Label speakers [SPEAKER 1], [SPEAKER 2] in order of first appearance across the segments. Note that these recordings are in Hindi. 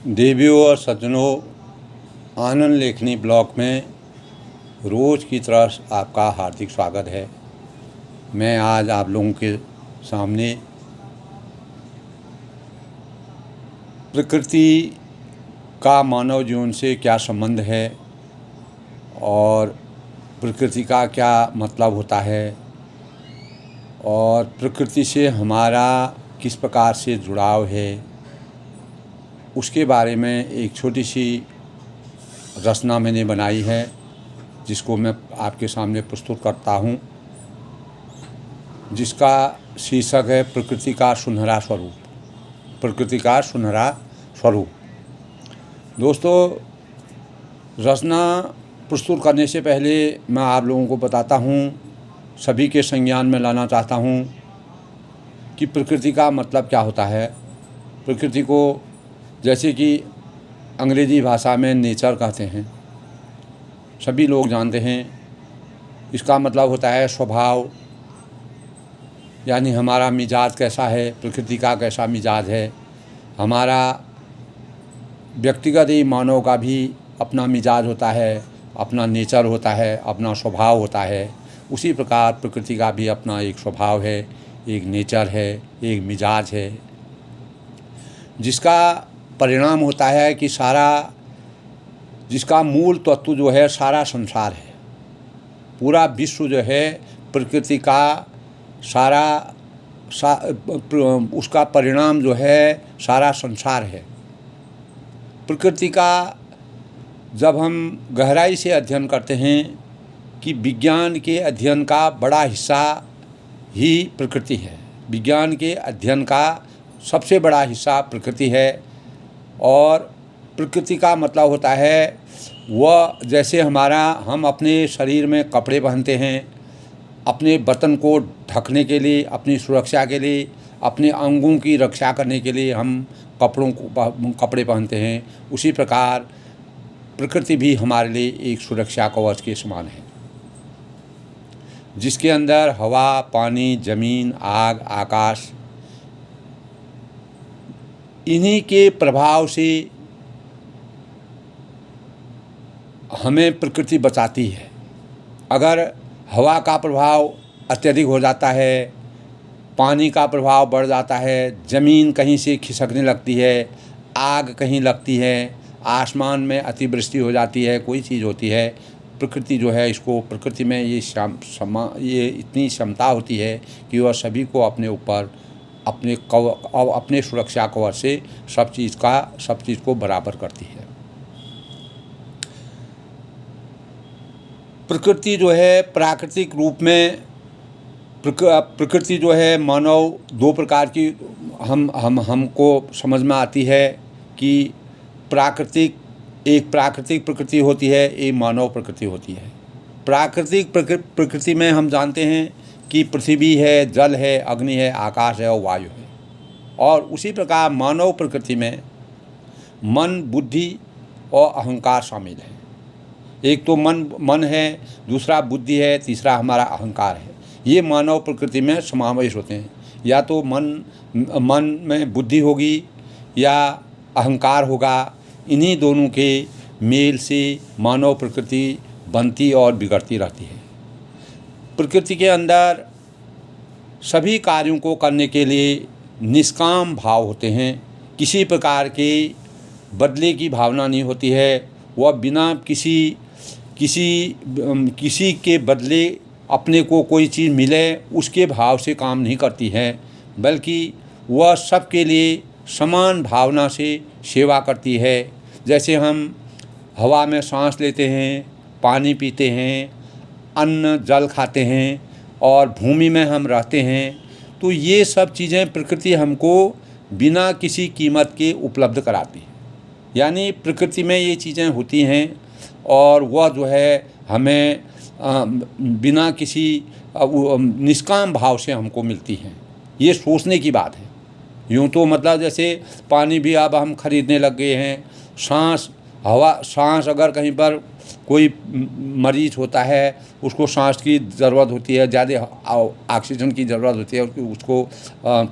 [SPEAKER 1] देवियों और सज्जनों, आनंद लेखनी ब्लॉग में रोज़ की तरह आपका हार्दिक स्वागत है। मैं आज आप लोगों के सामने प्रकृति का मानव जीवन से क्या संबंध है और प्रकृति का क्या मतलब होता है और प्रकृति से हमारा किस प्रकार से जुड़ाव है, उसके बारे में एक छोटी सी रचना मैंने बनाई है, जिसको मैं आपके सामने प्रस्तुत करता हूँ, जिसका शीर्षक है प्रकृति का सुनहरा स्वरूप। प्रकृति का सुनहरा स्वरूप। दोस्तों, रचना प्रस्तुत करने से पहले मैं आप लोगों को बताता हूँ, सभी के संज्ञान में लाना चाहता हूँ कि प्रकृति का मतलब क्या होता है। प्रकृति को जैसे कि अंग्रेजी भाषा में नेचर कहते हैं, सभी लोग जानते हैं। इसका मतलब होता है स्वभाव, यानी हमारा मिजाज कैसा है, प्रकृति का कैसा मिजाज है। हमारा व्यक्तिगत ही मानव का भी अपना मिजाज होता है, अपना नेचर होता है, अपना स्वभाव होता है। उसी प्रकार प्रकृति का भी अपना एक स्वभाव है, एक नेचर है, एक मिजाज है, जिसका परिणाम होता है कि जिसका मूल तत्व जो है सारा संसार है। पूरा विश्व जो है प्रकृति का उसका परिणाम जो है सारा संसार है। प्रकृति का जब हम गहराई से अध्ययन करते हैं कि विज्ञान के अध्ययन का बड़ा हिस्सा ही प्रकृति है। विज्ञान के अध्ययन का सबसे बड़ा हिस्सा प्रकृति है। और प्रकृति का मतलब होता है वह, जैसे हम अपने शरीर में कपड़े पहनते हैं, अपने बदन को ढकने के लिए, अपनी सुरक्षा के लिए, अपने अंगों की रक्षा करने के लिए हम कपड़े पहनते हैं। उसी प्रकार प्रकृति भी हमारे लिए एक सुरक्षा कवच के समान है, जिसके अंदर हवा, पानी, ज़मीन, आग, आकाश, इन्हीं के प्रभाव से हमें प्रकृति बचाती है। अगर हवा का प्रभाव अत्यधिक हो जाता है, पानी का प्रभाव बढ़ जाता है, ज़मीन कहीं से खिसकने लगती है, आग कहीं लगती है, आसमान में अतिवृष्टि हो जाती है, कोई चीज़ होती है, प्रकृति जो है प्रकृति में ये इतनी क्षमता होती है कि वह सभी को अपने ऊपर अपने सुरक्षा कवच से सब चीज़ को बराबर करती है। प्रकृति जो है प्राकृतिक रूप में प्रकृति जो है मानव दो प्रकार की हमको समझ में आती है कि एक प्राकृतिक प्रकृति होती है, एक मानव प्रकृति होती है। प्राकृतिक प्रकृति में हम जानते हैं कि पृथ्वी है, जल है, अग्नि है, आकाश है और वायु है। और उसी प्रकार मानव प्रकृति में मन, बुद्धि और अहंकार शामिल है। एक तो मन है, दूसरा बुद्धि है, तीसरा हमारा अहंकार है। ये मानव प्रकृति में समावेश होते हैं। या तो मन में बुद्धि होगी या अहंकार होगा। इन्हीं दोनों के मेल से मानव प्रकृति बनती और बिगड़ती रहती है। प्रकृति के अंदर सभी कार्यों को करने के लिए निष्काम भाव होते हैं। किसी प्रकार के बदले की भावना नहीं होती है। वह बिना किसी के बदले अपने को कोई चीज़ मिले उसके भाव से काम नहीं करती है, बल्कि वह सबके लिए समान भावना से सेवा करती है। जैसे हम हवा में सांस लेते हैं, पानी पीते हैं, अन्न जल खाते हैं और भूमि में हम रहते हैं, तो ये सब चीज़ें प्रकृति हमको बिना किसी कीमत के उपलब्ध कराती है। यानी प्रकृति में ये चीज़ें होती हैं और वह जो है हमें बिना किसी निष्काम भाव से हमको मिलती हैं। ये सोचने की बात है। यूँ तो मतलब जैसे पानी भी अब हम खरीदने लग गए हैं। सांस अगर कहीं पर कोई मरीज होता है उसको सांस की ज़रूरत होती है, ज़्यादा ऑक्सीजन की ज़रूरत होती है, उसको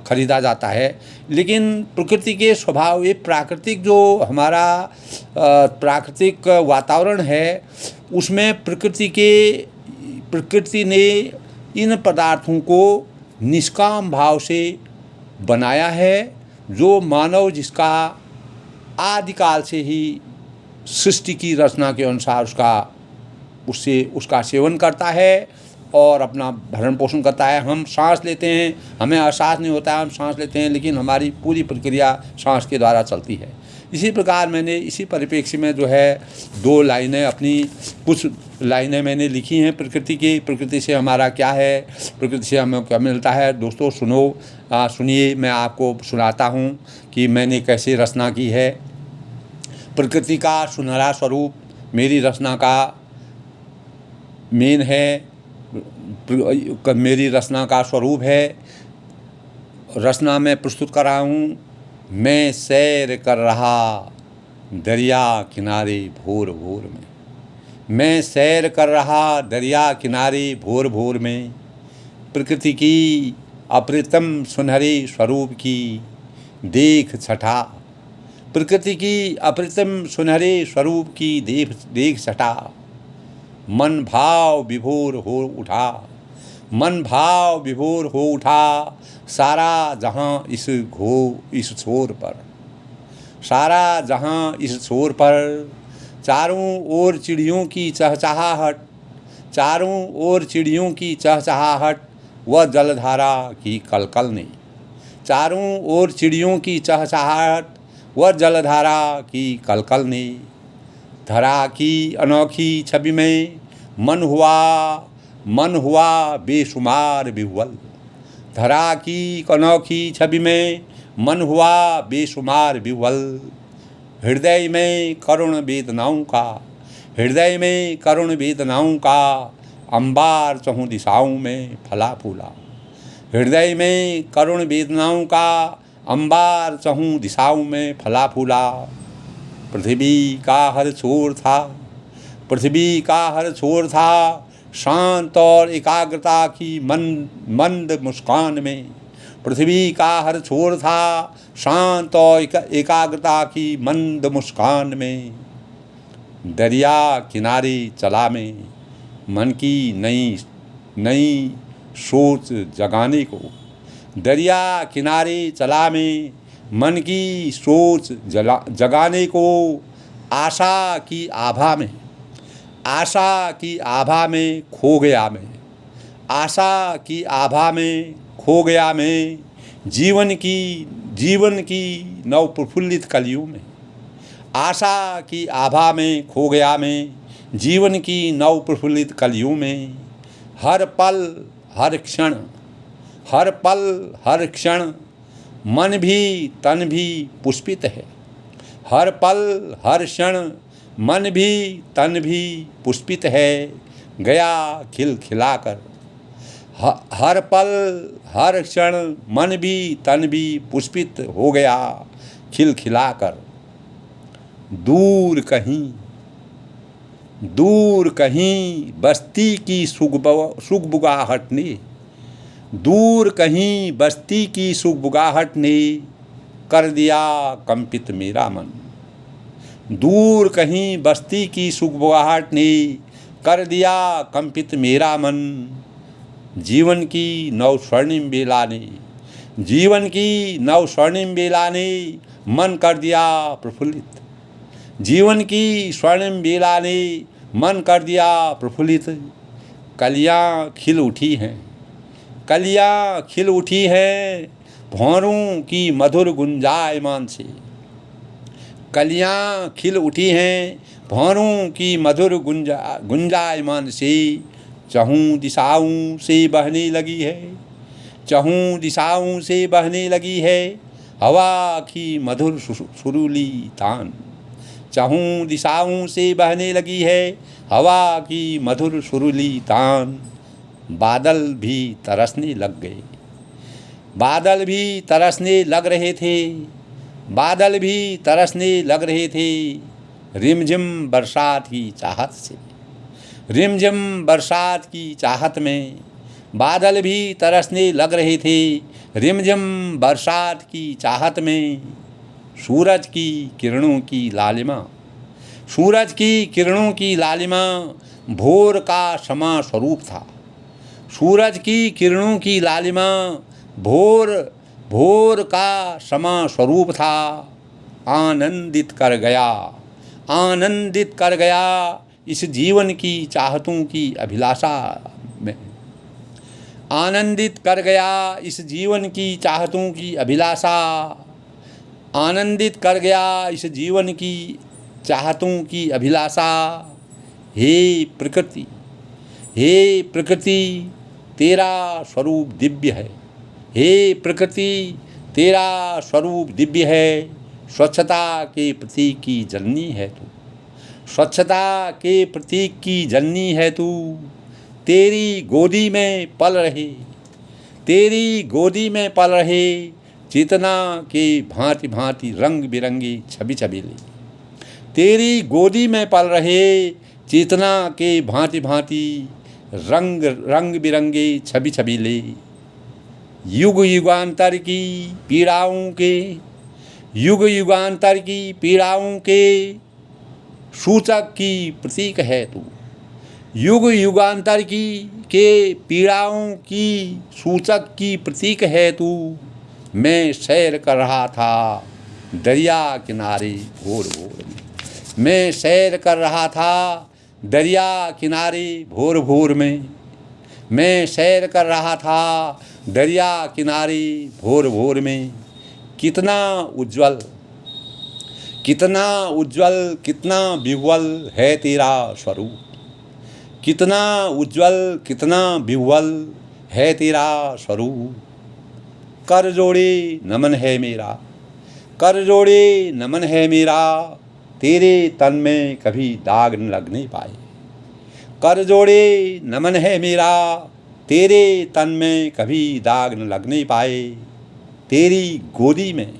[SPEAKER 1] ख़रीदा जाता है। लेकिन प्रकृति के स्वभाव, ये प्राकृतिक जो हमारा प्राकृतिक वातावरण है उसमें प्रकृति ने इन पदार्थों को निष्काम भाव से बनाया है, जो मानव जिसका आदिकाल से ही सृष्टि की रचना के अनुसार उसका सेवन करता है और अपना भरण पोषण करता है। हम सांस लेते हैं, हमें एहसास नहीं होता है हम सांस लेते हैं, लेकिन हमारी पूरी प्रक्रिया सांस के द्वारा चलती है। इसी प्रकार मैंने इसी परिप्रेक्ष्य में जो है 2 लाइनें, अपनी कुछ लाइनें मैंने लिखी हैं प्रकृति से हमारा क्या है, प्रकृति से हमें क्या मिलता है। दोस्तों सुनिए, मैं आपको सुनाता हूँ कि मैंने कैसे रचना की है। प्रकृति का सुनहरा स्वरूप मेरी रचना का मेन है, मेरी रचना का स्वरूप है। रचना में प्रस्तुत कर रहा हूँ। मैं सैर कर रहा दरिया किनारे भोर भोर में, मैं सैर कर रहा दरिया किनारे भोर भोर में, प्रकृति की अप्रतिम सुनहरे स्वरूप की देख छटा, प्रकृति की अप्रतिम सुनहरे स्वरूप की देख छटा, मन भाव विभोर हो उठा, मन भाव विभोर हो उठा, सारा जहाँ इस छोर पर, सारा जहाँ इस छोर पर, चारों ओर चिड़ियों की चहचहाहट, चारों ओर चिड़ियों की चहचहाहट, वह जलधारा की कलकलनी, चारों ओर चिड़ियों की चहचहाहट, वह जलधारा की कलकलनी, धरा की अनोखी छवि में मन हुआ बेशुमार विह्वल, धरा की अनोखी छवि में मन हुआ बेशुमार विह्वल, हृदय में करुण वेदनाओं का अंबार चहुँ दिशाओं में फला फूला, हृदय में करुण वेदनाओं का अंबार चहुँ दिशाओं में फला फूला, पृथ्वी का हर छोर था शांत और एकाग्रता की मंद मुस्कान में, पृथ्वी का हर छोर था शांत और एकाग्रता की मंद मुस्कान में, दरिया किनारे चला में मन की नई सोच जगाने को, दरिया किनारे चला में मन की सोच जगाने को, आशा की आभा में खो गया मैं, आशा की आभा में खो गया मैं, जीवन की नव प्रफुल्लित कलियों में, आशा की आभा में खो गया मैं, जीवन की नव प्रफुल्लित कलियों में, हर पल हर क्षण मन भी तन भी पुष्पित है, हर पल हर क्षण मन भी तन भी पुष्पित है, गया खिलखिलाकर, हर पल हर क्षण मन भी तन भी पुष्पित हो गया खिलखिलाकर, दूर कहीं बस्ती की सुगबुगाहट ने, दूर कहीं बस्ती की सुगबुगाहट ने कर दिया कंपित मेरा मन, दूर कहीं बस्ती की सुगबुगाहट ने कर दिया कंपित मेरा मन, जीवन की नव स्वर्णिम बेला ने मन कर दिया प्रफुल्लित, जीवन की स्वर्णिम बेला ने मन कर दिया प्रफुल्लित, कलियाँ खिल उठी हैं भौरों की मधुर गुंजायमान से, कलियाँ खिल उठी हैं भौरों की मधुर गुंजायमान से, चहुँ दिशाओं से बहने लगी है हवा की मधुर सुरीली तान, चहुँ दिशाओं से बहने लगी है हवा की मधुर सुरीली तान, बादल भी तरसने लग रहे थे रिमझिम बरसात की चाहत से। रिमझिम बरसात की चाहत में बादल भी तरसने लग रहे थे। रिमझिम बरसात की चाहत में सूरज की किरणों की लालिमा, सूरज की किरणों की लालिमा भोर का समा स्वरूप था। सूरज की किरणों की लालिमा भोर का समा स्वरूप था। आनंदित कर गया, आनंदित कर गया इस जीवन की चाहतों की अभिलाषा में। आनंदित कर गया इस जीवन की चाहतों की अभिलाषा। आनंदित कर गया इस जीवन की चाहतों की अभिलाषा। हे प्रकृति, हे प्रकृति तेरा स्वरूप दिव्य है। हे प्रकृति तेरा स्वरूप दिव्य है। स्वच्छता के प्रतीक की जननी है तू, स्वच्छता के प्रतीक की जननी है तू। तेरी गोदी में पल रहे, तेरी गोदी में पल रहे चेतना के भांति भांति रंग बिरंगी छवि छबीले। तेरी गोदी में पल रहे चेतना के भांति भांति रंग बिरंगे छवि छबीले। युग युगांतर की पीड़ाओं के, युग युगांतर की पीड़ाओं के सूचक की प्रतीक है तू। युग युगांतर की के पीड़ाओं की सूचक की प्रतीक है तू। मैं सैर कर रहा था दरिया किनारे भोर भोर में। मैं सैर कर रहा था दरिया किनारे भोर भोर में। मैं सैर कर रहा था दरिया किनारे भोर भोर में। कितना उज्जवल, कितना उज्जवल, कितना विह्वल है तेरा स्वरूप। कितना उज्जवल, कितना विह्वल है तेरा स्वरूप। कर जोड़े नमन है मेरा, कर जोड़े नमन है मेरा तेरे तन में कभी दाग न लगने पाए। कर जोड़े नमन है मेरा तेरे तन में कभी दाग न लगने पाए। तेरी गोदी में,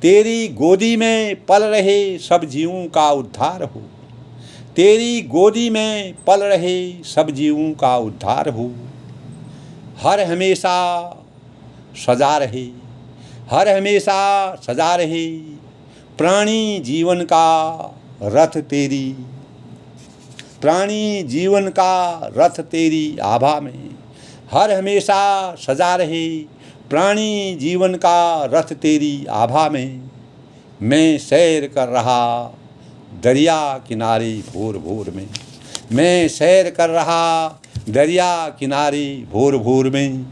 [SPEAKER 1] तेरी गोदी में पल रहे सब जीवों का उद्धार हो। तेरी गोदी में पल रहे सब जीवों का उद्धार हो। हर हमेशा सजा रहे, हर हमेशा सजा रहे प्राणी जीवन का रथ तेरी। प्राणी जीवन का रथ तेरी आभा में। हर हमेशा सजा रहे प्राणी जीवन का रथ तेरी आभा में। मैं सैर कर रहा दरिया किनारे भोर भोर में। मैं सैर कर रहा दरिया किनारे भोर भोर में।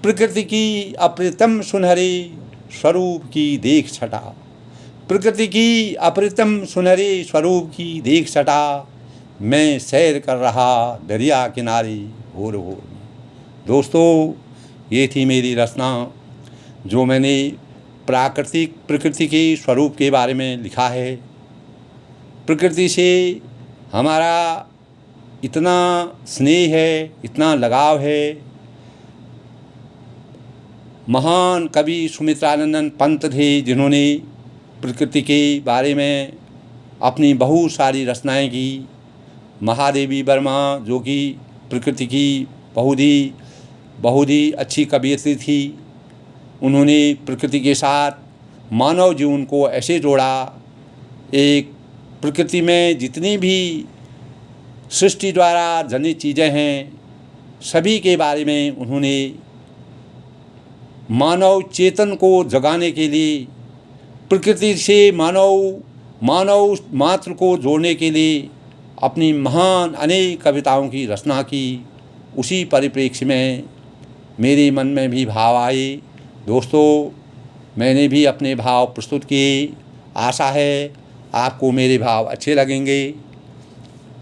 [SPEAKER 1] प्रकृति की अप्रतिम सुनहरे स्वरूप की देख छटा। प्रकृति की अप्रतिम सुनहरे स्वरूप की देख छटा। मैं सैर कर रहा दरिया किनारे भोर भोर में। दोस्तों, ये थी मेरी रचना जो मैंने प्राकृतिक प्रकृति के स्वरूप के बारे में लिखा है। प्रकृति से हमारा इतना स्नेह है, इतना लगाव है। महान कवि सुमित्रानंद पंत थे जिन्होंने प्रकृति के बारे में अपनी बहुत सारी रचनाएं की। महादेवी वर्मा जो कि प्रकृति की बहुत ही अच्छी कवियत्री थी। उन्होंने प्रकृति के साथ मानव जीवन को ऐसे जोड़ा। एक प्रकृति में जितनी भी सृष्टि द्वारा जनित चीज़ें हैं सभी के बारे में उन्होंने मानव चेतन को जगाने के लिए, प्रकृति से मानव मात्र को जोड़ने के लिए अपनी महान अनेक कविताओं की रचना की। उसी परिप्रेक्ष्य में मेरे मन में भी भाव आए। दोस्तों, मैंने भी अपने भाव प्रस्तुत किए। आशा है आपको मेरे भाव अच्छे लगेंगे।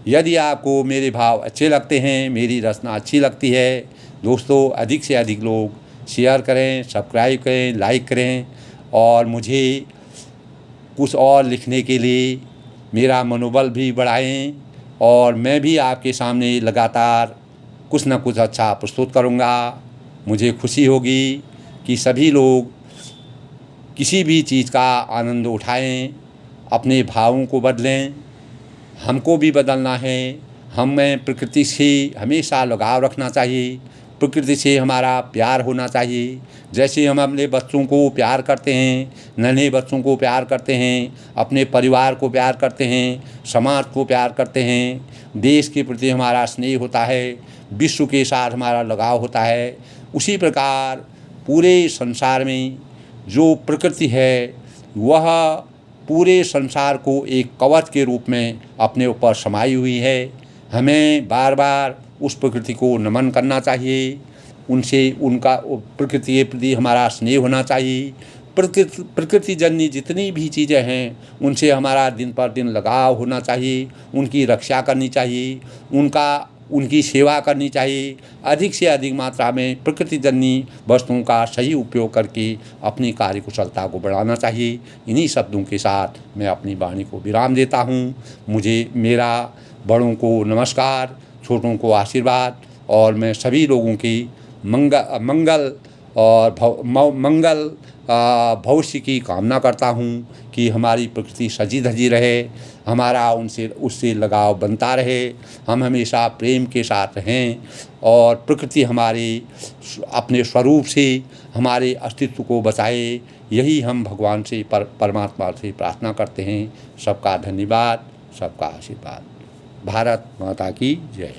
[SPEAKER 1] यदि आपको मेरे भाव अच्छे लगते हैं, मेरी रचना अच्छी लगती है, दोस्तों अधिक से अधिक लोग शेयर करें, सब्सक्राइब करें, लाइक करें और मुझे कुछ और लिखने के लिए मेरा मनोबल भी बढ़ाएं और मैं भी आपके सामने लगातार कुछ न कुछ अच्छा प्रस्तुत करूंगा। मुझे खुशी होगी कि सभी लोग किसी भी चीज़ का आनंद उठाएं। अपने भावों को बदलें, हमको भी बदलना है। हमें प्रकृति से हमेशा लगाव रखना चाहिए, प्रकृति से हमारा प्यार होना चाहिए। जैसे हम अपने बच्चों को प्यार करते हैं, नन्हे बच्चों को प्यार करते हैं, अपने परिवार को प्यार करते हैं, समाज को प्यार करते हैं, देश के प्रति हमारा स्नेह होता है, विश्व के साथ हमारा लगाव होता है, उसी प्रकार पूरे संसार में जो प्रकृति है वह पूरे संसार को एक कवच के रूप में अपने ऊपर समाई हुई है। हमें बार बार उस प्रकृति को नमन करना चाहिए, उनसे उनका प्रकृति के प्रति हमारा स्नेह होना चाहिए। प्रकृति जन्य जितनी भी चीज़ें हैं उनसे हमारा दिन पर दिन लगाव होना चाहिए, उनकी रक्षा करनी चाहिए, उनकी सेवा करनी चाहिए। अधिक से अधिक मात्रा में प्रकृति जन्य वस्तुओं का सही उपयोग करके अपनी कार्यकुशलता को बढ़ाना चाहिए। इन्हीं शब्दों के साथ मैं अपनी वाणी को विराम देता हूँ। मेरा बड़ों को नमस्कार, छोटों को आशीर्वाद, और मैं सभी लोगों की मंगल और मंगल भविष्य की कामना करता हूँ कि हमारी प्रकृति सजी धजी रहे, हमारा उससे लगाव बनता रहे, हम हमेशा प्रेम के साथ रहें और प्रकृति हमारे अपने स्वरूप से हमारे अस्तित्व को बचाए। यही हम भगवान से परमात्मा से प्रार्थना करते हैं। सबका धन्यवाद, सबका आशीर्वाद। भारत माता की जय।